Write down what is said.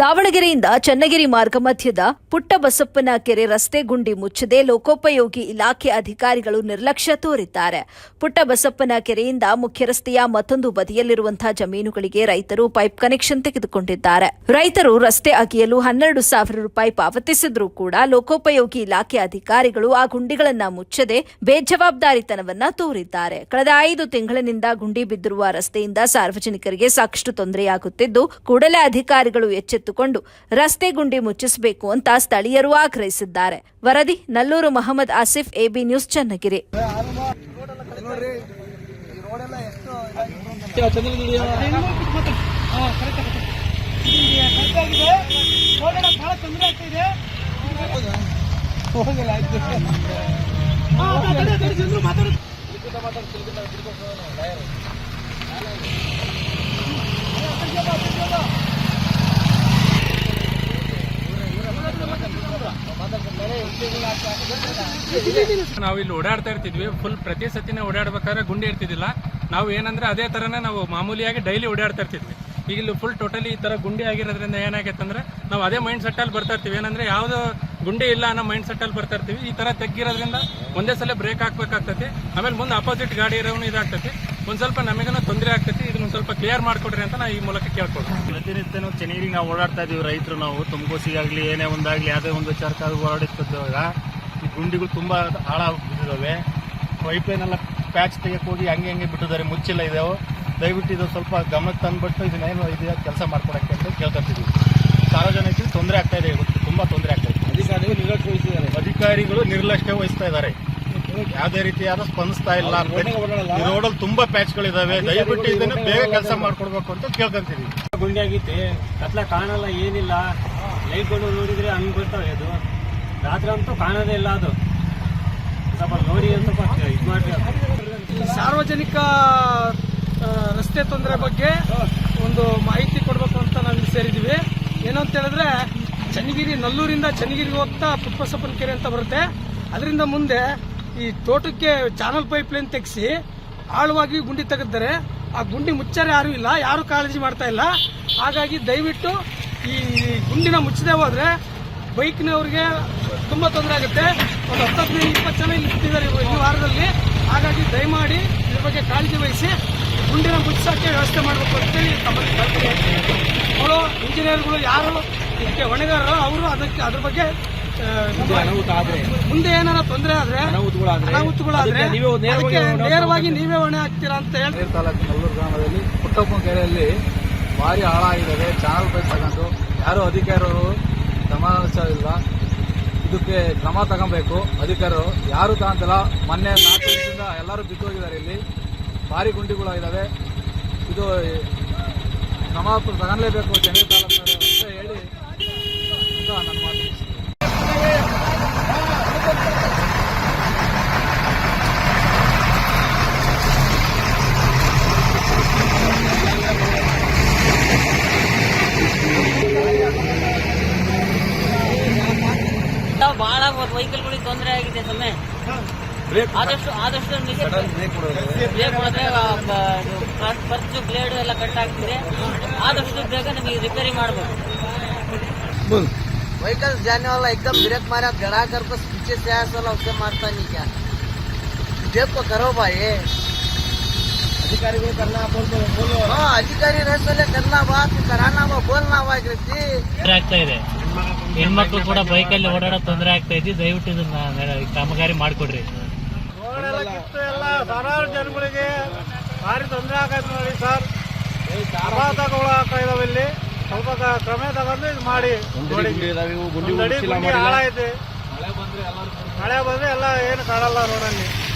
ದಾವಣಗೆರೆಯಿಂದ ಚನ್ನಗಿರಿ ಮಾರ್ಗ ಮಧ್ಯದ ಪುಟ್ಟಬಸಪ್ಪನ ಕೆರೆ ರಸ್ತೆ ಗುಂಡಿ ಮುಚ್ಚದೆ ಲೋಕೋಪಯೋಗಿ ಇಲಾಖೆ ಅಧಿಕಾರಿಗಳು ನಿರ್ಲಕ್ಷ್ಯ ತೋರಿದ್ದಾರೆ. ಪುಟ್ಟಬಸಪ್ಪನ ಕೆರೆಯಿಂದ ಮುಖ್ಯ ರಸ್ತೆಯ ಮತ್ತೊಂದು ಬದಿಯಲ್ಲಿರುವಂತಹ ಜಮೀನುಗಳಿಗೆ ರೈತರು ಪೈಪ್ ಕನೆಕ್ಷನ್ ತೆಗೆದುಕೊಂಡಿದ್ದಾರೆ. ರೈತರು ರಸ್ತೆ ಅಗೆಯಲು 12,000 ರೂಪಾಯಿ ಪಾವತಿಸಿದ್ರೂ ಕೂಡ ಲೋಕೋಪಯೋಗಿ ಇಲಾಖೆ ಅಧಿಕಾರಿಗಳು ಆ ಗುಂಡಿಗಳನ್ನು ಮುಚ್ಚದೆ ಬೇಜವಾಬ್ದಾರಿತನವನ್ನ ತೋರಿದ್ದಾರೆ. ಕಳೆದ 5 ತಿಂಗಳಿನಿಂದ ಗುಂಡಿ ಬಿದ್ದಿರುವ ರಸ್ತೆಯಿಂದ ಸಾರ್ವಜನಿಕರಿಗೆ ಸಾಕಷ್ಟು ತೊಂದರೆಯಾಗುತ್ತಿದ್ದು ಕೂಡಲೇ ಅಧಿಕಾರಿಗಳು ಎಚ್ಚೆತ್ತುಕೊಂಡು ರಸ್ತೆ ಗುಂಡಿ ಮುಚ್ಚಿಸಬೇಕು ಅಂತ ಸ್ಥಳೀಯರು ಆಗ್ರಹಿಸಿದ್ದಾರೆ. ವರದಿ ನಲ್ಲೂರು ಮೊಹಮ್ಮದ್ ಆಸಿಫ್, ಎಬಿ ನ್ಯೂಸ್, ಚನ್ನಗಿರಿ. ನಾವು ಇಲ್ಲಿ ಓಡಾಡ್ತಾ ಇರ್ತಿದ್ವಿ. ಫುಲ್ ಪ್ರತಿ ಸತಿನೇ ಓಡಾಡ್ಬೇಕಾದ್ರೆ ಗುಂಡಿ ಇರ್ತಿದ್ದಿಲ್ಲ. ನಾವು ಏನಂದ್ರೆ ಅದೇ ತರನೇ ನಾವು ಮಾಮೂಲಿಯಾಗಿ ಡೈಲಿ ಓಡಾಡ್ತಾ ಇರ್ತಿದ್ವಿ. ಈಗ ಇಲ್ಲಿ ಫುಲ್ ಟೋಟಲಿ ಈ ತರ ಗುಂಡಿ ಆಗಿರೋದ್ರಿಂದ ಏನಾಗೈತೆ ಅಂದ್ರೆ ನಾವು ಅದೇ ಮೈಂಡ್ ಸೆಟ್ ಅಲ್ಲಿ ಬರ್ತಾ ಇರ್ತೀವಿ. ಏನಂದ್ರೆ ಯಾವ್ದು ಗುಂಡಿ ಇಲ್ಲ ಅನ್ನೋ ಮೈಂಡ್ ಸೆಟ್ ಅಲ್ಲಿ ಬರ್ತಾ ಇರ್ತೀವಿ. ಈ ತರ ತೆಗ್ಗಿರೋದ್ರಿಂದ ಒಂದೇ ಸಲ ಬ್ರೇಕ್ ಹಾಕ್ಬೇಕಾಗ್ತತಿ. ಆಮೇಲೆ ಮುಂದೆ ಅಪೋಸಿಟ್ ಗಾಡಿ ಇರೋನು ಇದಾಗ್ತತಿ. ಒಂದ್ ಸ್ವಲ್ಪ ನಮಗೇನೋ ತೊಂದರೆ ಆಗ್ತತಿ. ಇದನ್ನ ಸ್ವಲ್ಪ ಕ್ಲಿಯರ್ ಮಾಡ್ಕೊಡ್ರಿ ಅಂತ ನಾವು ಈ ಮೂಲಕ ಕೇಳ್ಕೊಳ್ತೀವಿ. ಪ್ರತಿನಿತ್ಯನೂ ಚನ್ನಗಿರಿ ನಾವು ಓಡಾಡ್ತಾ ಇದೀವಿ. ರೈತರು ನಾವು ತುಮಕೂಸಿಗಾಗ್ಲಿ ಏನೇ ಒಂದಾಗ್ಲಿ ಯಾವುದೇ ಒಂದು ವಿಚಾರಕ್ಕಾಗಿ ಓಡಾಡಿದಾಗ ಈ ಗುಂಡಿಗಳು ತುಂಬಾ ಹಾಳಾಗ್ಬಿಟ್ಟಿದ್ದಾವೆ. ಪೈಪ್ಲೈನ್ ಎಲ್ಲ ಪ್ಯಾಚ್ ತೆಗೆಯಕ್ಕೆ ಹೋಗಿ ಹಂಗೆ ಬಿಟ್ಟಿದ್ದಾರೆ, ಮುಚ್ಚಿಲ್ಲ ಇದಾವೆ. ದಯವಿಟ್ಟು ಇದು ಸ್ವಲ್ಪ ಗಮನಕ್ಕೆ ತಂದ್ಬಿಟ್ಟು ಇದನ್ನೇನು ಇದೆ ಕೆಲಸ ಮಾಡ್ಕೊಡಕ್ಕೆ ಅಂತ ಕೇಳ್ಕೊತಿದ್ವಿ. ಸಾರ್ವಜನಿಕರಿಗೆ ತೊಂದರೆ ಆಗ್ತಾ ಇದೆ, ತುಂಬಾ ತೊಂದರೆ ಆಗ್ತಾ ಇದೆ. ಅಧಿಕಾರಿಗಳು ನಿರ್ಲಕ್ಷ್ಯ ವಹಿಸ್ತಾ ಇದ್ದಾರೆ. ಯಾವುದೇ ರೀತಿಯಾದ ಸ್ಪಂದಿಸ್ತಾ ಇಲ್ಲ. ಈ ರೋಡಲ್ಲಿ ತುಂಬಾ ಪ್ಯಾಚ್ಗಳಿದಾವೆ. ದಯವಿಟ್ಟು ಇದನ್ನು ಬೇಗ ಕೆಲಸ ಮಾಡ್ಕೊಡ್ಬೇಕು ಅಂತ ಕೇಳ್ಕೊಂತೀವಿ. ಗುಂಡಿ ಆಗೈತೆ, ಕತ್ಲ ಕಾಣಲ್ಲ, ಏನಿಲ್ಲ. ಲೈಟ್ಗಳು ನೋಡಿದ್ರೆ ಹಂಗ್ ಬರ್ತಾವೆ. ಅದು ರಾತ್ರಿ ಅಂತೂ ಕಾಣೋದೇ ಇಲ್ಲ. ಅದು ಸ್ವಲ್ಪ ನೋಡಿ ಅಂತ ಇದು ಮಾಡಿ. ಸಾರ್ವಜನಿಕ ರಸ್ತೆ ತೊಂದರೆ ಬಗ್ಗೆ ಒಂದು ಮಾಹಿತಿ ಕೊಡಬೇಕು ಅಂತ ನಾವು ಸೇರಿದ್ದೀವಿ. ಏನಂತ ಹೇಳಿದ್ರೆ, ಚನ್ನಗಿರಿ ನಲ್ಲೂರಿಂದ ಚನ್ನಗಿರಿಗೆ ಹೋಗ್ತಾ ಪುಟ್ಟಬಸಪ್ಪನ ಕೆರೆ ಅಂತ ಬರುತ್ತೆ. ಅದರಿಂದ ಮುಂದೆ ಈ ತೋಟಕ್ಕೆ ಚಾನಲ್ ಪೈಪ್ ಲೈನ್ ತೆಗೆಸಿ ಆಳವಾಗಿ ಗುಂಡಿ ತೆಗೆದಿದ್ದಾರೆ. ಆ ಗುಂಡಿ ಮುಚ್ಚಾರೆ ಯಾರು ಇಲ್ಲ, ಯಾರು ಕಾಳಜಿ ಮಾಡ್ತಾ ಇಲ್ಲ. ಹಾಗಾಗಿ ದಯವಿಟ್ಟು ಈ ಗುಂಡಿನ ಮುಚ್ಚದೆ ಹೋದ್ರೆ ಬೈಕ್ನವ್ರಿಗೆ ತುಂಬಾ ತೊಂದರೆ ಆಗುತ್ತೆ. ಒಂದು 10-20 ಜನ ಇಲ್ಲಿ ಇರ್ತಿದ್ದಾರೆ ಈ ವಾರದಲ್ಲಿ. ಹಾಗಾಗಿ ದಯಮಾಡಿ ಇದ್ರ ಬಗ್ಗೆ ಕಾಳಜಿ ವಹಿಸಿ ಗುಂಡಿನ ಮುಚ್ಚಕ್ಕೆ ವ್ಯವಸ್ಥೆ ಮಾಡಬೇಕು ಅಂತೇಳಿ ತಮ್ಮಲ್ಲಿ ಕಲ್ಪನೆ. ಅವರು ಇಂಜಿನಿಯರ್ಗಳು ಯಾರು ಇದಕ್ಕೆ ಹೊಣೆಗಾರರು, ಅವರು ಅದ್ರ ಬಗ್ಗೆ ಮುಂದೆ ಏನಾರ ತೊಂದರೆ ಆದ್ರೆ ಅನಾಹುತಗಳಾದ್ರೆ ಅದಕ್ಕೆ ನೇರವಾಗಿ ನೀವೇ ಹೊಣೆ ಹಾಕ್ತೀರಾ ಅಂತ ಹೇಳಿ. ತಾಲೂಕು ನಲ್ಲೂರು ಗ್ರಾಮದಲ್ಲಿ ಪುಟ್ಟಪ್ಪನ ಕೆರೆಯಲ್ಲಿ ಭಾರಿ ಹಾಳಾಗಿದ್ದಾರೆ. ಚಾನಲ್ ಪೈಪ್ ತಗೊಂಡು ಯಾರು ಅಧಿಕಾರಿಗಳು ಗಮನಿಸಲಿಲ್ಲ. ಇದಕ್ಕೆ ಕ್ರಮ ತಗೊಬೇಕು ಅಧಿಕಾರಿಗಳು. ಯಾರು ತಗೊಂತಿಲ್ಲ. ಮೊನ್ನೆ 4 ವರ್ಷದಿಂದ ಎಲ್ಲರೂ ಬಿದ್ದೋಗಿದ್ದಾರೆ. ಇಲ್ಲಿ ಭಾರಿ ಗುಂಡಿಗಳಾಗಿದ್ದಾವೆ. ಇದು ಕ್ರಮ ತಗೊಳ್ಳೇಬೇಕು ಚನ್ನಗಿರಿ ತಾಲೂಕಿನವರು ಅಂತ ಹೇಳಿ ನನ್ನ ಮಾತು. ಬಹಳ ವೆಹಿಕಲ್ಗಳಿಗೆ ತೊಂದರೆ ಆಗಿದೆ. ಸಮಯ ಆದಷ್ಟು ಬ್ರೇಕ್ ಹೊಡೆದ್ರೆ ಖರ್ಚು ಬ್ಲೇಡ್ ಎಲ್ಲ ಕಟ್ ಆಗ್ತಿದೆ. ಆದಷ್ಟು ಬೇಗ ನಮಗೆ ರಿಪೇರಿ ಮಾಡಬೇಕು. व्हीकल जाने वाला एकदम ब्रेक मारा गड़ा कर बस पीछे से आया वाला उससे मारता नहीं क्या. देखो करो भाई. अधिकारी को करना बोलो. हाँ, अधिकारी रहते करना बात कराना बोलना ಆಗ್ತಾ ಇದೆ. ಹೆಣ್ಮಕ್ಳು ಕೂಡ ಬೈಕಲ್ಲಿ ಓಡಾಡೋ ತೊಂದರೆ ಆಗ್ತಾ ಇದೆ. ದಯವಿಟ್ಟು ಇದನ್ನ ಕಾಮಗಾರಿ ಮಾಡಿಕೊಡ್ರಿ. ಎಲ್ಲ ಸಾವಿರಾರು ಜನಗಳಿಗೆ ಭಾರಿ ತೊಂದರೆ ಆಗೈತೆ ನೋಡಿ ಸರ್. ಅಪಘಾತಗಳು ಆಗ್ತಾ ಇದಾವೆ. ಇಲ್ಲಿ ಸ್ವಲ್ಪ ಕ್ರಮ ತಗೊಂಡು ಇದು ಮಾಡಿ. ಹಾಳೈತೆ. ಮಳೆ ಬಂದ್ರೆ ಎಲ್ಲ ಏನು ಕಾಣಲ್ಲ ರೋಡಲ್ಲಿ.